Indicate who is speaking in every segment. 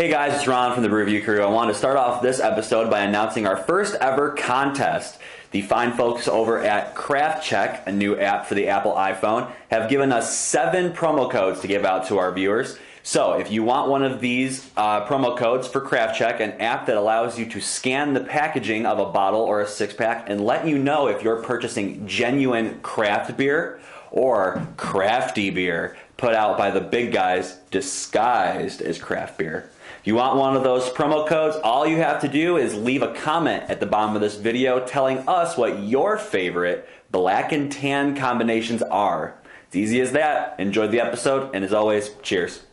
Speaker 1: Hey guys, it's Ron from the Brew crew. I wanted to start off this episode by announcing our first ever contest. The fine folks over at Craft Check, a new app for the Apple iPhone, have given us 7 promo codes to give out to our viewers. So if you want one of these promo codes for Craft Check, an app that allows you to scan the packaging of a bottle or a 6-pack and let you know if you're purchasing genuine craft beer or crafty beer put out by the big guys disguised as craft beer. If you want one of those promo codes, all you have to do is leave a comment at the bottom of this video telling us what your favorite black and tan combinations are. It's easy as that. Enjoy the episode, and as always, cheers.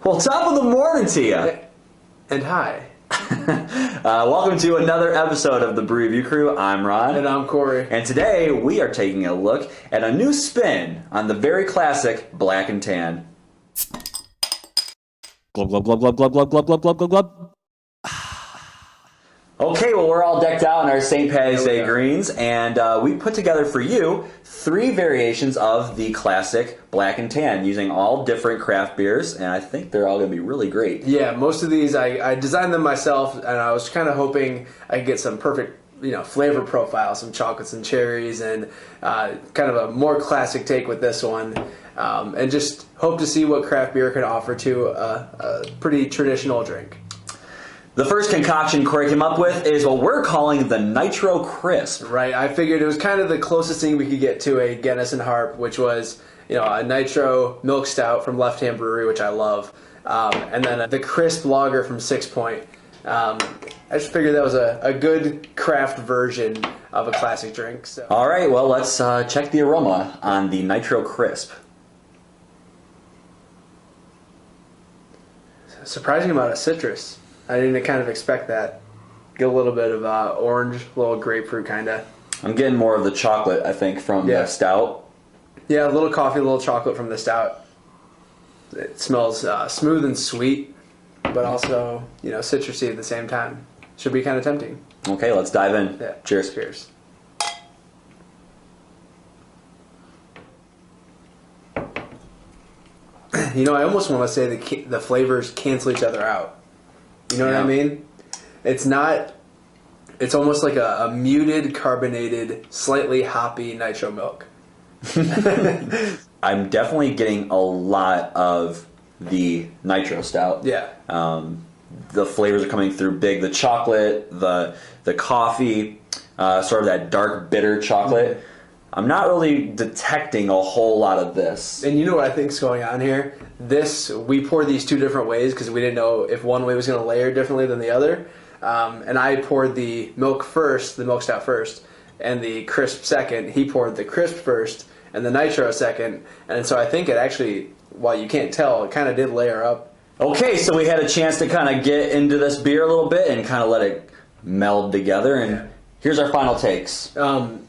Speaker 1: Well, top of the morning to you.
Speaker 2: And hi.
Speaker 1: Welcome to another episode of the Brew crew. I'm Ron.
Speaker 2: And I'm Corey.
Speaker 1: And today we are taking a look at a new spin on the very classic black and tan. Glub, glub, glub, glub, glub, glub, glub, glub, glub, glub, glub. Okay, well, we're all decked out in our St. Patty's Day greens, and we put together for you 3 variations of the classic black and tan using all different craft beers, and I think they're all going to be really great.
Speaker 2: Yeah, most of these, I designed them myself, and I was kind of hoping I could get some perfect flavor profile, some chocolates and cherries, and kind of a more classic take with this one. And just hope to see what craft beer can offer to a pretty traditional drink.
Speaker 1: The first concoction Corey came up with is what we're calling the Nitro Crisp.
Speaker 2: Right, I figured it was kind of the closest thing we could get to a Guinness and Harp, which was a Nitro milk stout from Left Hand Brewery, which I love, and then the crisp lager from Sixpoint. I just figured that was a good craft version of a classic drink. So.
Speaker 1: All right, well, let's check the aroma on the Nitro Crisp.
Speaker 2: Surprising amount of citrus. I didn't kind of expect that. Get a little bit of orange, a little grapefruit kind of.
Speaker 1: I'm getting more of the chocolate, I think, from the stout.
Speaker 2: Yeah, a little coffee, a little chocolate from the stout. It smells smooth and sweet, but also, citrusy at the same time. Should be kind of tempting.
Speaker 1: Okay, let's dive in.
Speaker 2: Yeah.
Speaker 1: Cheers.
Speaker 2: Cheers. I almost want to say the flavors cancel each other out. You know what I mean? It's almost like a muted, carbonated, slightly hoppy nitro milk.
Speaker 1: I'm definitely getting a lot of the nitro stout.
Speaker 2: Yeah.
Speaker 1: The flavors are coming through big. The chocolate, the coffee, sort of that dark, bitter chocolate. Mm-hmm. I'm not really detecting a whole lot of this.
Speaker 2: And you know what I think's going on here? We poured these 2 different ways because we didn't know if one way was going to layer differently than the other. And I poured the milk first, the milk stout first, and the crisp second. He poured the crisp first and the nitro second. And so I think it actually, while you can't tell, it kind of did layer up.
Speaker 1: Okay, so we had a chance to kind of get into this beer a little bit and kind of let it meld together. And here's our final takes.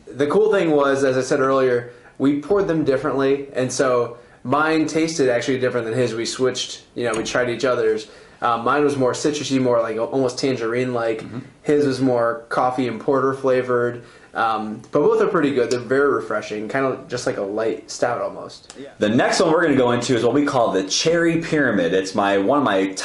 Speaker 2: The cool thing was, as I said earlier, we poured them differently, and so mine tasted actually different than his. We switched, we tried each other's. Mine was more citrusy, more like almost tangerine-like. Mm-hmm. His was more coffee and porter flavored. But both are pretty good. They're very refreshing, kind of just like a light stout almost. Yeah.
Speaker 1: The next one we're going to go into is what we call the Cherry Pyramid. It's one of my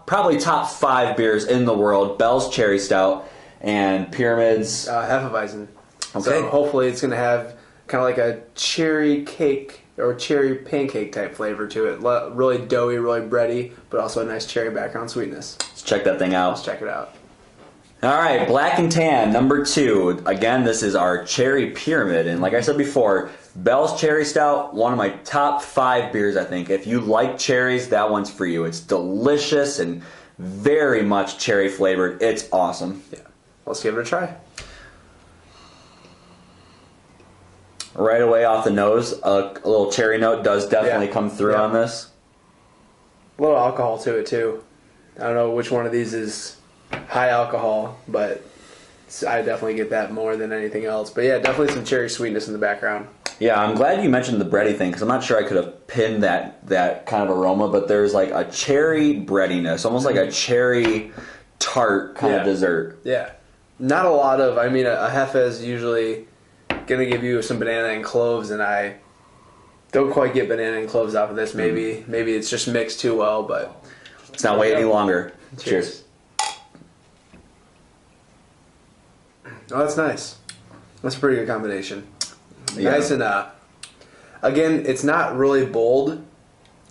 Speaker 1: probably top 5 beers in the world. Bell's Cherry Stout and Pyramid's
Speaker 2: Hefeweizen.
Speaker 1: Okay.
Speaker 2: So hopefully it's going to have kind of like a cherry cake or cherry pancake type flavor to it. Really doughy, really bready, but also a nice cherry background sweetness.
Speaker 1: Let's check that thing out.
Speaker 2: Let's check it out.
Speaker 1: All right, Black and Tan, number 2. Again, this is our Cherry Pyramid. And like I said before, Bell's Cherry Stout, one of my top 5 beers, I think. If you like cherries, that one's for you. It's delicious and very much cherry flavored. It's awesome.
Speaker 2: Yeah, let's give it a try.
Speaker 1: Right away off the nose, a little cherry note does definitely come through on this.
Speaker 2: A little alcohol to it too. I don't know which one of these is high alcohol, but I definitely get that more than anything else. But yeah, definitely some cherry sweetness in the background.
Speaker 1: Yeah, I'm glad you mentioned the bready thing because I'm not sure I could have pinned that kind of aroma, but there's like a cherry breadiness, almost like a cherry tart kind of dessert.
Speaker 2: Yeah. Not a lot of, a Hefe is usually going to give you some banana and cloves, and I Don't quite get banana and cloves off of this. Maybe it's just mixed too well, but
Speaker 1: let's not wait any longer. Cheers.
Speaker 2: Oh, that's nice. That's a pretty good combination.
Speaker 1: Yeah.
Speaker 2: Nice and again, it's not really bold,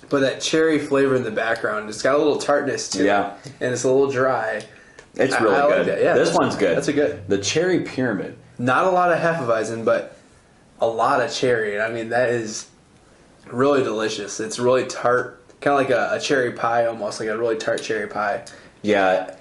Speaker 2: but that cherry flavor in the background, it's got a little tartness to it, and it's a little dry.
Speaker 1: It's really good.
Speaker 2: Like that. Yeah,
Speaker 1: this one's good.
Speaker 2: That's a good.
Speaker 1: The cherry pyramid.
Speaker 2: Not a lot of Hefeweizen, but a lot of cherry. I mean, that is really delicious. It's really tart, kind of like a cherry pie, almost like a really tart cherry pie.
Speaker 1: Yeah,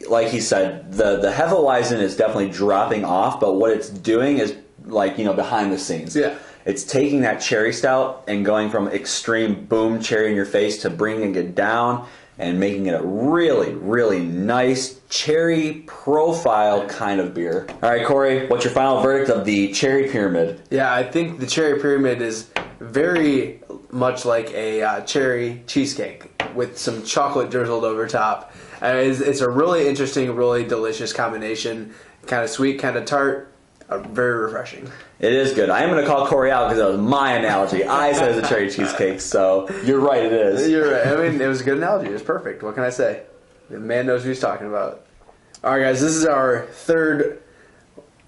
Speaker 1: like he said, the Hefeweizen is definitely dropping off, but what it's doing is like, behind the scenes.
Speaker 2: Yeah.
Speaker 1: It's taking that cherry stout and going from extreme boom cherry in your face to bringing it down and making it a really, really nice cherry profile kind of beer. All right, Corey, what's your final verdict of the cherry pyramid?
Speaker 2: Yeah, I think the cherry pyramid is very much like a cherry cheesecake with some chocolate drizzled over top. It's a really interesting, really delicious combination. Kind of sweet, kind of tart. Very refreshing.
Speaker 1: It is good. I am going to call Corey out because that was my analogy. I said it's a cherry cheesecake, so you're right, it is.
Speaker 2: You're right. I mean, it was a good analogy. It was perfect. What can I say? The man knows what he's talking about. All right, guys, this is our third.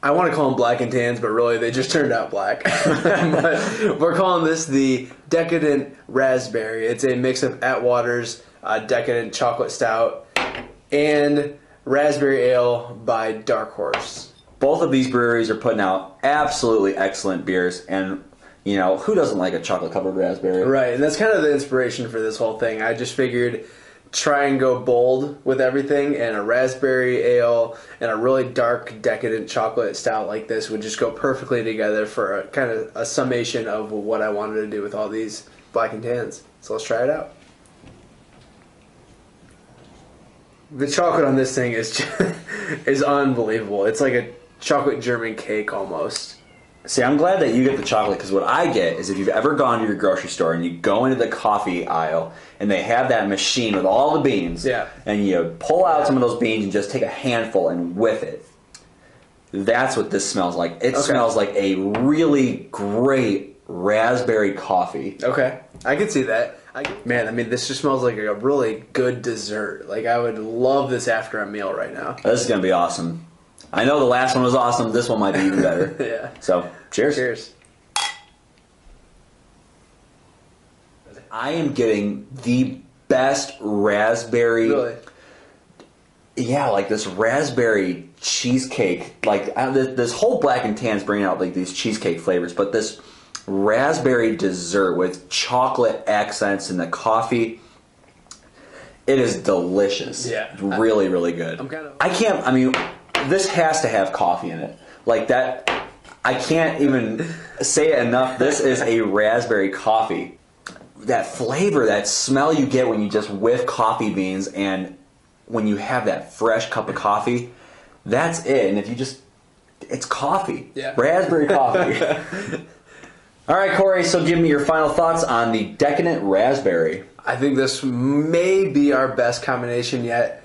Speaker 2: I want to call them black and tans, but really they just turned out black. But we're calling this the Decadent Raspberry. It's a mix of Atwater's Decadent Chocolate Stout and Raspberry Ale by Dark Horse.
Speaker 1: Both of these breweries are putting out absolutely excellent beers, and who doesn't like a chocolate covered raspberry?
Speaker 2: Right, and that's kind of the inspiration for this whole thing. I just figured try and go bold with everything, and a raspberry ale and a really dark decadent chocolate stout like this would just go perfectly together for a kind of a summation of what I wanted to do with all these black and tans. So let's try it out. The chocolate on this thing is is unbelievable. It's like a chocolate German cake almost.
Speaker 1: See, I'm glad that you get the chocolate, because what I get is if you've ever gone to your grocery store and you go into the coffee aisle and they have that machine with all the beans, and you pull out some of those beans and just take a handful and whiff it. That's what this smells like. It smells like a really great raspberry coffee.
Speaker 2: Okay, I can see that. Man, I mean, this just smells like a really good dessert. Like, I would love this after a meal right now.
Speaker 1: This is going to be awesome. I know the last one was awesome. This one might be even better.
Speaker 2: Yeah.
Speaker 1: So, cheers.
Speaker 2: Cheers.
Speaker 1: I am getting the best raspberry.
Speaker 2: Really?
Speaker 1: Yeah, like this raspberry cheesecake. Like, this whole black and tan's bringing out like these cheesecake flavors, but this raspberry dessert with chocolate accents and the coffee. It is delicious.
Speaker 2: Yeah.
Speaker 1: Really, really good. This has to have coffee in it. Like that, I can't even say it enough. This is a raspberry coffee. That flavor, that smell you get when you just whiff coffee beans and when you have that fresh cup of coffee, that's it. And if you just, it's coffee.
Speaker 2: Yeah.
Speaker 1: Raspberry coffee. All right, Corey, so give me your final thoughts on the Decadent Raspberry.
Speaker 2: I think this may be our best combination yet.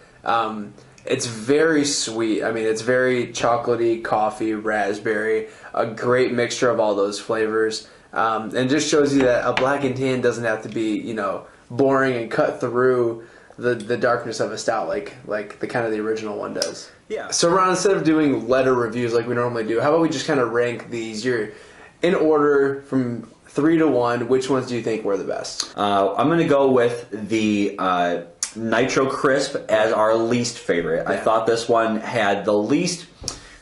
Speaker 2: It's very sweet. I mean, it's very chocolatey, coffee, raspberry, a great mixture of all those flavors. And just shows you that a black and tan doesn't have to be, boring and cut through the darkness of a stout like the kind of the original one does.
Speaker 1: Yeah.
Speaker 2: So Ron, instead of doing letter reviews like we normally do, how about we just kind of rank these? You're in order from 3 to 1. Which ones do you think were the best?
Speaker 1: I'm going to go with the Nitro Crisp as our least favorite. I thought this one had the least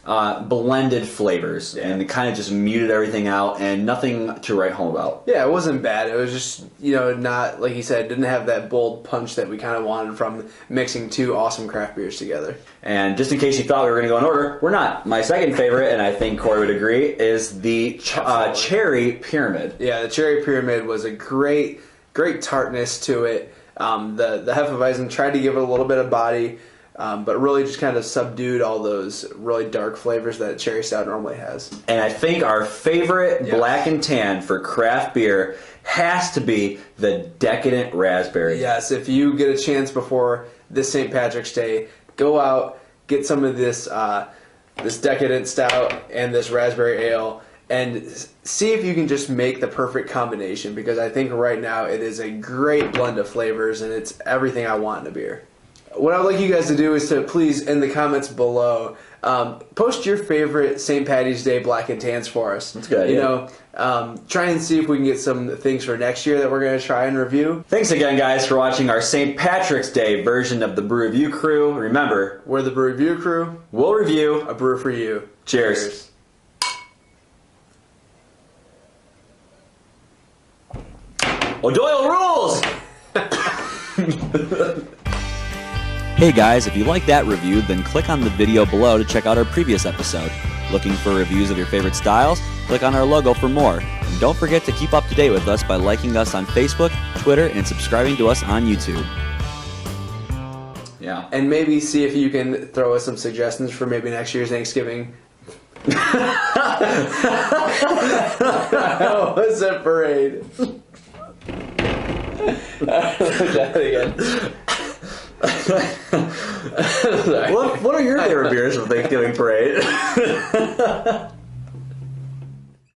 Speaker 1: blended flavors, and it kind of just muted everything out and nothing to write home about.
Speaker 2: Yeah, it wasn't bad. It was just, not, like you said, didn't have that bold punch that we kind of wanted from mixing two awesome craft beers together.
Speaker 1: And just in case you thought we were going to go in order, we're not. My second favorite, and I think Corey would agree, is the Cherry Pyramid.
Speaker 2: Yeah, the Cherry Pyramid was a great tartness to it. The Hefeweizen tried to give it a little bit of body, but really just kind of subdued all those really dark flavors that cherry stout normally has.
Speaker 1: And I think our favorite black and tan for craft beer has to be the Decadent Raspberry.
Speaker 2: Yes, if you get a chance before this St. Patrick's Day, go out, get some of this this Decadent Stout and this Raspberry Ale, and see if you can just make the perfect combination, because I think right now it is a great blend of flavors and it's everything I want in a beer. What I'd like you guys to do is to please, in the comments below, post your favorite St. Patty's Day Black and Tans for us.
Speaker 1: That's good.
Speaker 2: Try and see if we can get some things for next year that we're going to try and review.
Speaker 1: Thanks again, guys, for watching our St. Patrick's Day version of the Brew Review Crew. Remember,
Speaker 2: We're the Brew Review Crew.
Speaker 1: we'll review.
Speaker 2: A brew for you.
Speaker 1: Cheers. O'Doyle rules! Hey guys, if you like that review, then click on the video below to check out our previous episode. Looking for reviews of your favorite styles? Click on our logo for more. And don't forget to keep up to date with us by liking us on Facebook, Twitter, and subscribing to us on YouTube. Yeah.
Speaker 2: And maybe see if you can throw us some suggestions for maybe next year's Thanksgiving. How was that parade?
Speaker 1: What are your favorite beers for Thanksgiving parade?